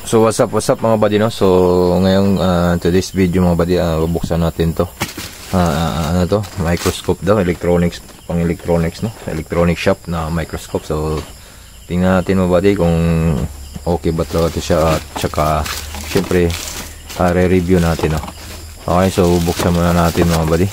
So what's up mga buddy, no? So ngayong today's video mga buddy, bubuksan natin to. Ano to? Microscope daw, electronics, pang electronics, no? Electronic shop na microscope. So tingnan natin mga buddy kung okay ba talaga siya, at saka syempre re-review natin, no? Okay, so buksan muna natin mga buddy.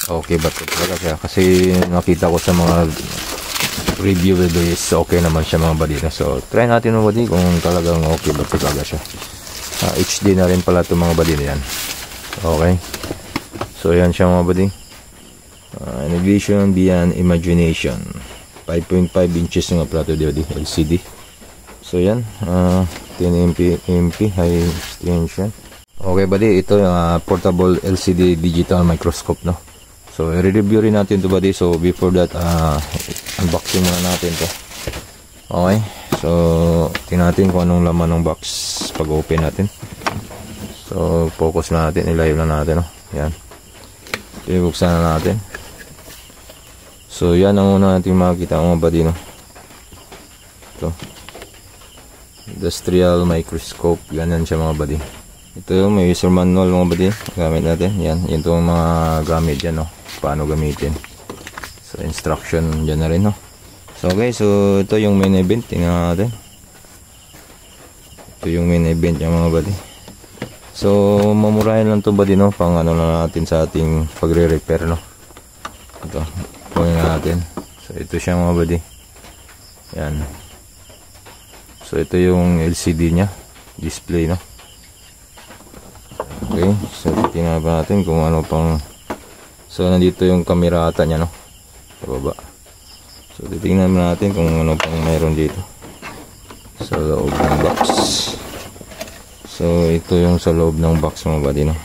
Okay ba ito talaga siya? Kasi nakita ko sa mga review video is okay naman siya mga buddy. So try natin mga buddy kung talagang okay ba talaga siya. HD na rin pala ito mga buddy na yan. Okay, so yan siya mga buddy. Innovation beyond imagination, 5.5 inches nga pala ito LCD. So yan, 10 MP high extension. Okay buddy, ito yung portable LCD digital microscope, no? So i-review rin natin ito buddy. So before that, unboxing muna natin to. Okay, so tingnan natin kung anong laman ng box pag open natin. So focus na natin, i-live na natin, no? Yan, ibuksan na natin. So yan ang una natin makikita mga buddy, no? Ito, industrial microscope, ganyan siya mga buddy. Ito yung may user manual mga buddy, gamit natin. Yan, yun itong mga gamit dyan, no? Paano gamitin. So instruction dyan na rin, no? So okay, so ito yung main event, tingnan natin. Ito yung main event yung mga buddy. So mamurahin lang to buddy, no? Pang ano na natin sa ating pagre-repair, no? Ito, kunin natin. So ito siya mga buddy. Yan. So ito yung LCD nya, display, no? Okay, so tingnan pa natin kung ano pang. So nandito yung camera ata nya, no? Sa baba. So titingnan natin kung ano pang mayroon dito sa loob ng box. So ito yung sa loob ng box mga buddy, no?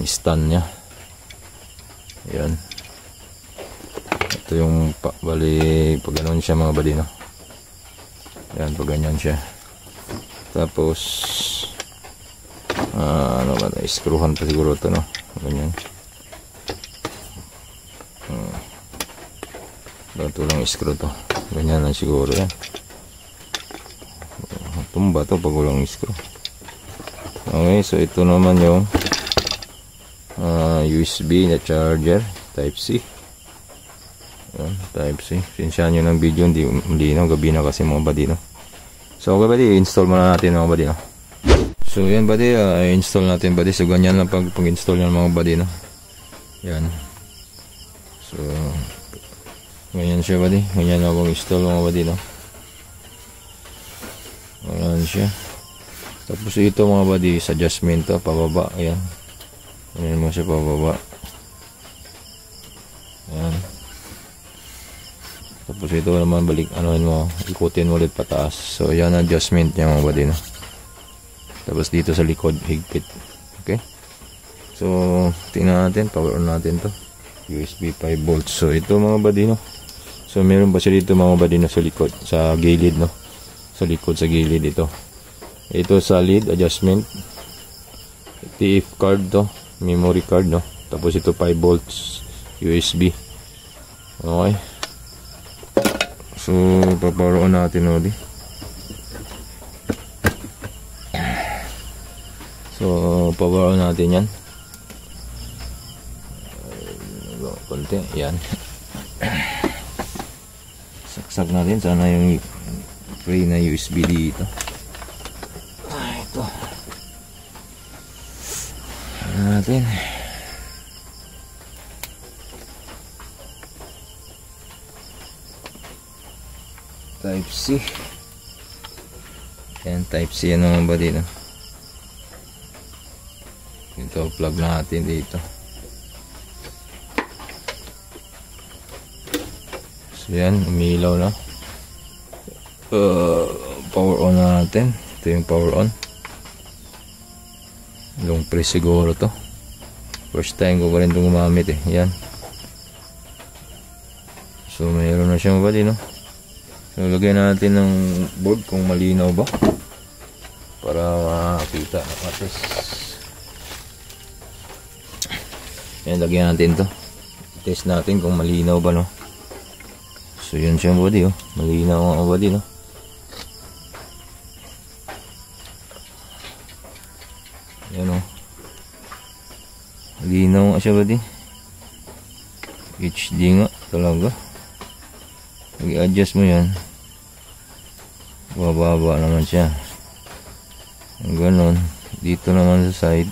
Stand nya. Yan. Ito yung bali pag ganun siya mga buddy, no? Yan, pag ganyan siya. Tapos ano ba, screwhan pa siguro ito, no? Ganyan. Ito lang screw to. Ganyan lang siguro yan. Tumba to pag walang screw. Okay, so ito naman yung USB na charger, type C. Yan, type C. Sinsyahan nyo ng video, hindi no, gabi na kasi mga buddy, no? So okay buddy, install muna natin mga buddy, no? So yan buddy, install natin buddy. So ganyan lang pag-install yan mga buddy, no? Yan. So ganyan siya buddy, ganyan lang pag-install mga buddy, no? Ganyan siya. Tapos ito mga buddy, sa adjustment to, pababa. Ayan, ganyan mo siya pababa. Ayan. Tapos ito naman balik, anuhin mo, ikutin mo ulit pataas. So yan adjustment niya mga buddy, no? Tapos dito sa likod higpit. Okay, so tingnan natin, power on natin to. USB 5 volts. So ito mga buddy, no? So meron pa siya dito mga buddy, no? Sa likod, sa gilid, no? Sa likod, sa gilid ito. Ito solid adjustment, TF card to, memory card, no? Tapos ito 5 volts USB. Okay, so power on natin, no? So power on natin yan. Konti, yan. Saksak natin, sana yung free na USB dito. Ito natin. Type C. Yan, type C yan naman ba dito? Ito, plug natin dito. So yan, umilaw na. Power on natin. Ito yung power on. Long press siguro to. First time ko pa rin itong gumamit, eh. Yan. So mayroon na siyang bali, no? So lagyan natin ng board kung malinaw ba, para makakita at least. Ayan, lagyan natin to. Test natin kung malinaw ba, no? So yun siya body, oh. Malinaw ang body, no? Ayan, oh. Malinaw nga siya body. HD nga talaga. I-adjust mo yan, bababa naman siya. Ganon. Dito naman sa side,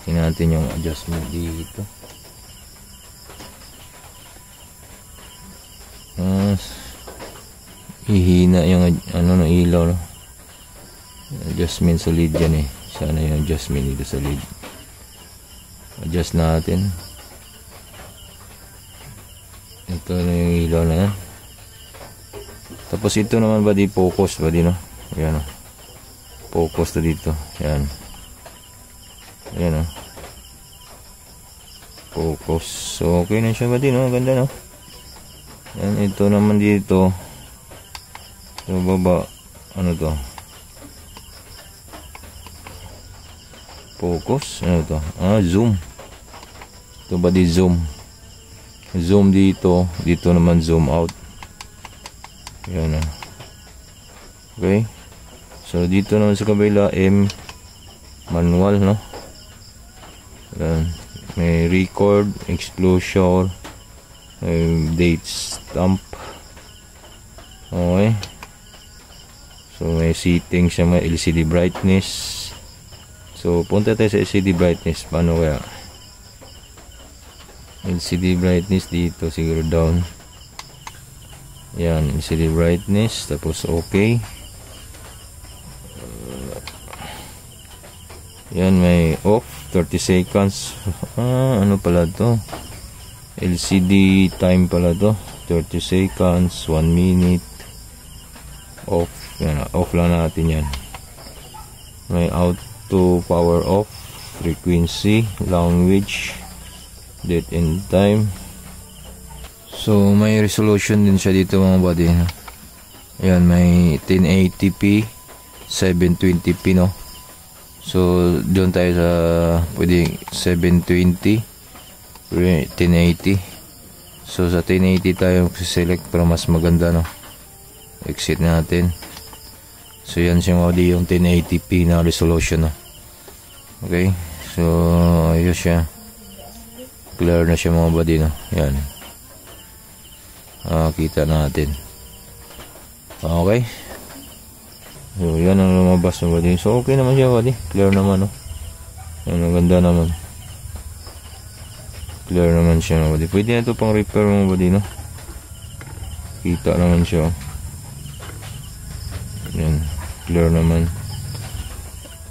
tingnan natin yung adjustment dito. Ihina yung ano ng ilaw, no? Adjustment sa lead yan eh. Sana yung adjustment dito sa lead. Adjust natin. Ito na yung ilaw na yan. Tapos ito naman ba di focus ba di, no? Ayan, no? Focus to dito. Ayan. Ayan, no? Focus. So okay na siya ba di, no? Ganda, no? Yan, ito naman dito sa baba, ano to, focus, ano to, zoom. Ito ba di zoom? Zoom dito, dito naman zoom out. Yan, okay. So dito naman sa kabila, manual, no? Yan. May record, exposure, date stamp. Okay. So may settings siya, may LCD brightness. So punta tayo sa LCD brightness. Paano kaya? LCD brightness dito siguro down. Yan, LCD brightness. Tapos okay. Yan, may off 30 seconds. Ano pala to? LCD time pala to, 30 seconds, 1 minute, off. Yan, off lang natin yan. May auto power off, frequency, language, date and time. So may resolution din siya dito mga buddy. Yan, may 1080p, 720p, no? So doon tayo sa pwedeng 720, 1080. So sa 1080 tayo select para mas maganda, no? Exit natin. So yan siya mga yung 1080p na resolution, no? Okay, so ayos siya, clear na siya mga buddy, no? Yan, kita natin. Okay, so yan ang lumabas mga buddy. So okay naman siya buddy, clear naman, no? Yan, ang ganda naman, clear naman siya mga buddy. Pwede na ito pang repair mga buddy, no? Kita naman siya, oh. Yan, clear naman.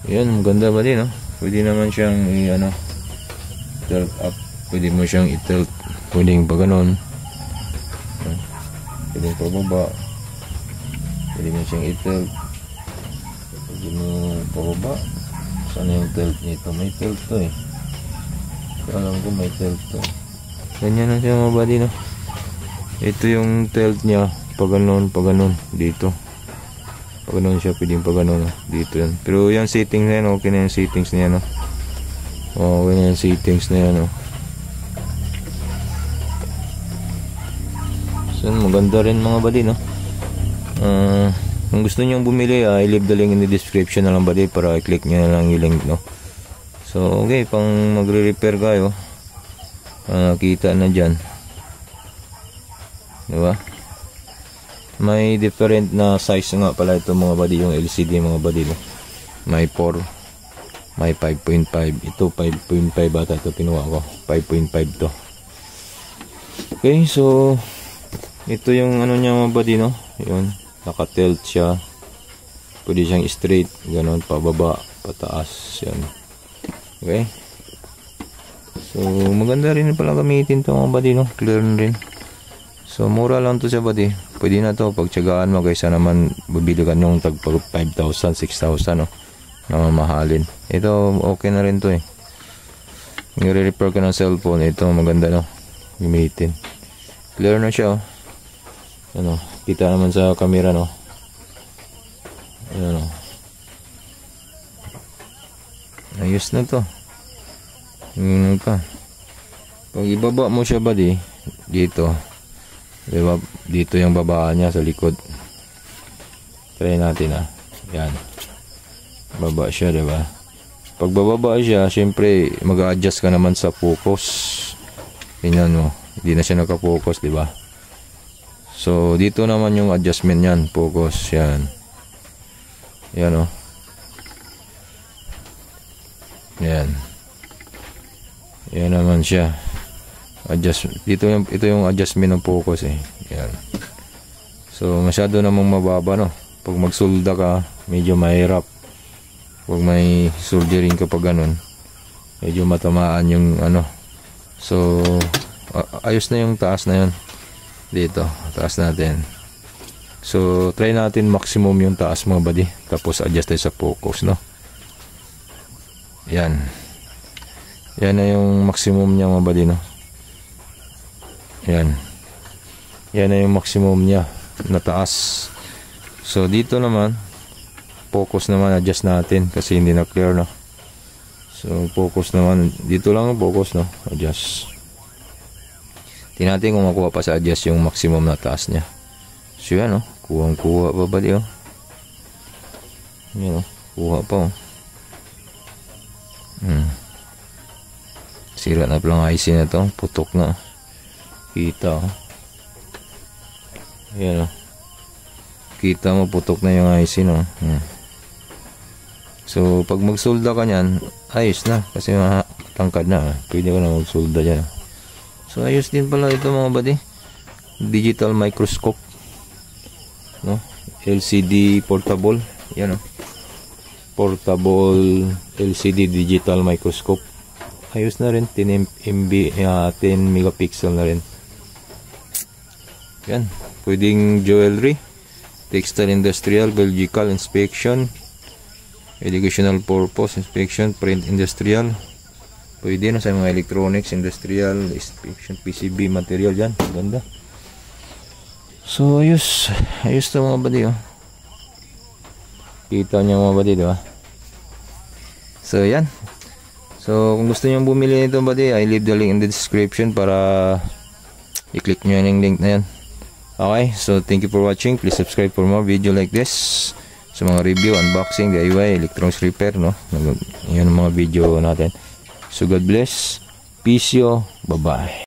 Yan, maganda buddy, no? Pwede naman siyang i-ano, tilt up. Pwede mo siyang i-tilt. Pwedeng pa ganon, pwedeng pa baba. Pwede mo siyang i-tilt. Pwede mo pa baba. Saan yung tilt nito? May tilt to eh. Alam ko may tilt to. Ganyan na siya mga buddy, no? Ito yung tilt niya. Pag ganon dito. Pag ganon siya, pwedeng pa ganon, no? Dito yan. Pero yung settings na yan, okay na yung settings na yan, no? Okay na yung settings na yan, no? So maganda rin mga buddy, no? Kung gusto nyo bumili, i-leave the link in the description na lang buddy, para i-click nyo na lang yung link, no? So okay, pang magre-repair kayo, kita na dyan, diba? May different na size nga pala ito mga buddy, yung LCD mga buddy, no? May 4, may 5.5. Ito 5.5 bata ito, pinuha ko 5.5 to. Okay, so ito yung ano niya mga buddy, no? Yun, naka-tilt siya. Pwede siyang straight, ganon, pababa, pataas, yan. Okay, so maganda rin pala gamitin to mga buddy, no? Clear na rin. So mura lang to siya buddy. Pwede na to pagtyagaan mo, kaysa naman bibili ka nung tag 5,000, 6,000, no? Na mamahalin. Ito okay na rin to eh. Nire-repair ka ng cellphone, ito maganda, no? Gamitin. Clear na siya, oh. Ano, kita naman sa camera, no? Ano, ayos na to. Yun pa. Pag ibaba mo siya buddy, dito. Diba? Dito yung babaan niya sa likod. Try natin Yan. Baba siya, diba? Pag bababa siya, syempre mag-a-adjust ka naman sa focus. Tingnan mo, hindi na siya naka-focus, diba? So, dito naman yung adjustment niyan, focus, yan. Yan Yan. Yan naman siya. Adjust. Ito yung adjustment ng focus Yan. So, masyado namang mababa, no? Pag magsulda ka, medyo mahirap. Pag may soldering ka pa ganun, medyo matamaan yung So, ayos na yung taas na yun. Dito, taas natin. So, try natin maximum yung taas mga buddy. Tapos adjust tayo sa focus, no? Yan. Yan na yung maximum niya mga buddy, no? Yan. Yan na yung maximum niya na taas. So, dito naman, focus naman, adjust natin kasi hindi na clear, no? So, focus naman. Dito lang ang focus, no? Adjust. Tingnan natin kung makuha pa sa adjust yung maximum na taas niya. So, yan, no? Kuha pa ba di, Yan, no? Kuha pa, Sira na palang IC na to. Putok na. Kita, Yan, no? Kita mo, putok na yung IC, no? So, pag magsolda ka nyan, ayos na. Kasi tangkad na. Pwede ka na magsolda dyan. So, ayos din pala ito mga buddy. Digital microscope. No? LCD portable. Yan, no? Portable LCD digital microscope. Ayos na rin. 10 megapixel na rin. Yan. Pwedeng jewelry. Textile industrial, biological inspection. Educational purpose inspection, print industrial. Pwede na sa mga electronics industrial inspection, PCB material dyan. Ganda. So ayos to mga buddy, Kita nyo mga buddy, diba? So yan. So kung gusto nyo bumili nito buddy, I leave the link in the description para i-click nyo yung link na yan. Okay, so thank you for watching. Please subscribe for more video like this. Sa mga review, unboxing, DIY, electronics repair, no? Yan ang mga video natin. So God bless. Peace yo. Bye-bye.